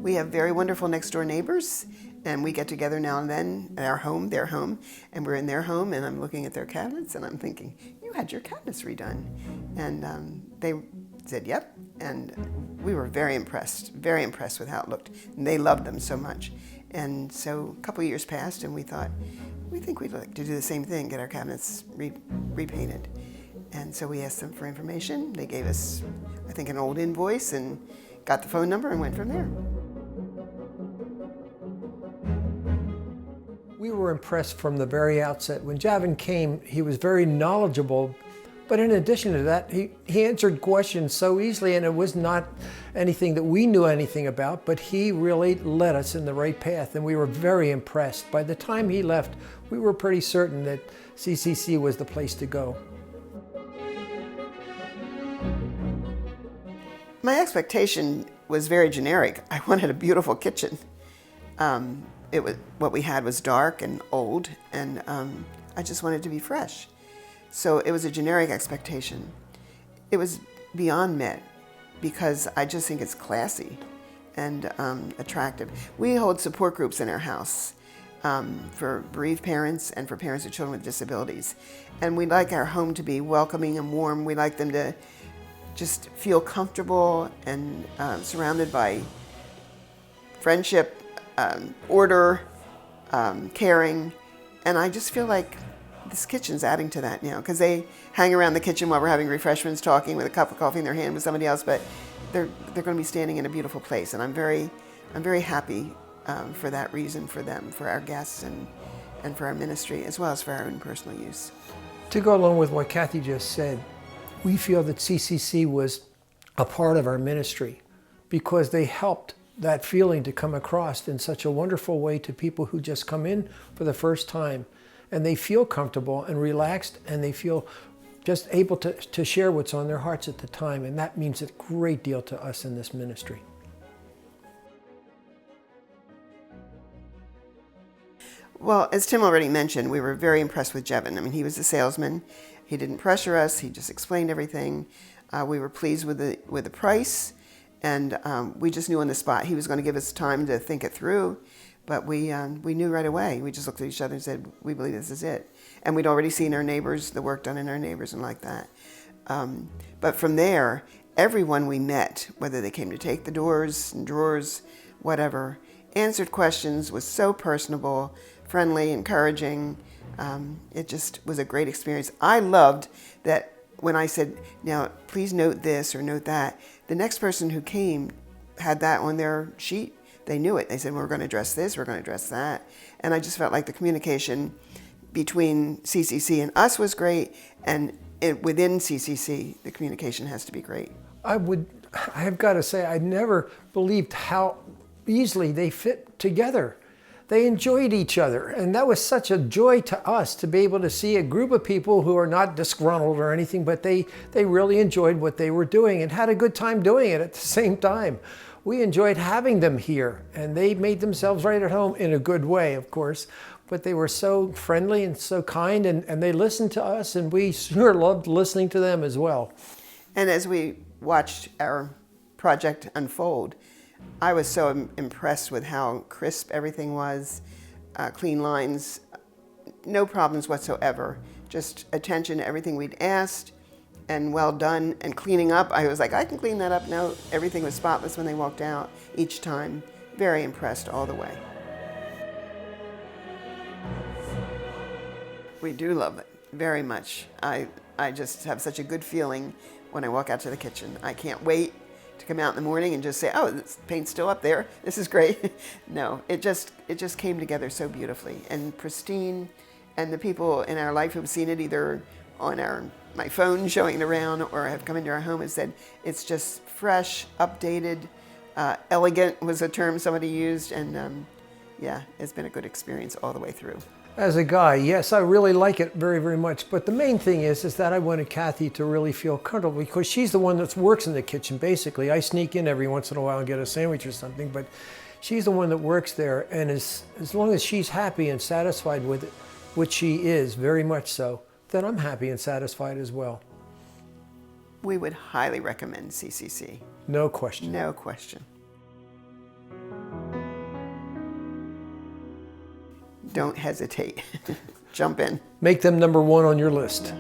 We have very wonderful next door neighbors, and we get together now and then at our home, their home, and we're in their home, and I'm looking at their cabinets, and I'm thinking, you had your cabinets redone. And they said, yep, and we were very impressed with how it looked. And they loved them so much. And so a couple years passed, and we thought, we think we'd like to do the same thing, get our cabinets repainted. And so we asked them for information. They gave us, I think, an old invoice and got the phone number and went from there. We were impressed from the very outset. When Javin came, he was very knowledgeable, but in addition to that, he answered questions so easily, and it was not anything that we knew anything about, but he really led us in the right path, and we were very impressed. By the time he left, we were pretty certain that CCC was the place to go. My expectation was very generic. I wanted a beautiful kitchen. What we had was dark and old, and I just wanted it to be fresh. So it was a generic expectation. It was beyond met because I just think it's classy and attractive. We hold support groups in our house for bereaved parents and for parents of children with disabilities. And we like our home to be welcoming and warm. We like them to just feel comfortable and surrounded by friendship, order, caring. And I just feel like this kitchen's adding to that now, because they hang around the kitchen while we're having refreshments, talking with a cup of coffee in their hand with somebody else, but they're going to be standing in a beautiful place, and I'm very happy for that reason, for them, for our guests, and for our ministry, as well as for our own personal use. To go along with what Kathy just said, we feel that CCC was a part of our ministry because they helped that feeling to come across in such a wonderful way to people who just come in for the first time, and they feel comfortable and relaxed, and they feel just able to share what's on their hearts at the time, and that means a great deal to us in this ministry. Well, as Tim already mentioned, we were very impressed with Jevin. I mean, he was a salesman. He didn't pressure us. He just explained everything. We were pleased with the price, and we just knew on the spot he was going to give us time to think it through. But we knew right away. We just looked at each other and said, we believe this is it. And we'd already seen our neighbors, the work done in our neighbors and like that. But from there, everyone we met, whether they came to take the doors and drawers, whatever, answered questions, was so personable, friendly, encouraging. It just was a great experience. I loved that when I said, now please note this or note that, the next person who came had that on their sheet. They knew it. They said, we're going to address this, we're going to address that. And I just felt like the communication between CCC and us was great, and within CCC, the communication has to be great. I have got to say, I never believed how easily they fit together. They enjoyed each other, and that was such a joy to us to be able to see a group of people who are not disgruntled or anything, but they really enjoyed what they were doing and had a good time doing it at the same time. We enjoyed having them here, and they made themselves right at home in a good way, of course, but they were so friendly and so kind, and they listened to us, and we sure loved listening to them as well. And as we watched our project unfold, I was so impressed with how crisp everything was, clean lines, no problems whatsoever, just attention to everything we'd asked, and well done. And cleaning up, I was like, I can clean that up. No, everything was spotless when they walked out each time. Very impressed all the way. We do love it very much. I just have such a good feeling when I walk out to the kitchen. I can't wait to come out in the morning and just say, oh, this paint's still up there. This is great. No, it just came together so beautifully and pristine. And the people in our life who've seen it either on my phone showing it around or have come into our home and said it's just fresh, updated, elegant was a term somebody used, and yeah, it's been a good experience all the way through. As a guy, yes, I really like it very, very much. But the main thing is that I wanted Kathy to really feel comfortable because she's the one that works in the kitchen, basically. I sneak in every once in a while and get a sandwich or something, but she's the one that works there. And as long as she's happy and satisfied with it, which she is, very much so, then I'm happy and satisfied as well. We would highly recommend CCC. No question. No question. don't hesitate. Jump in. Make them number one on your list.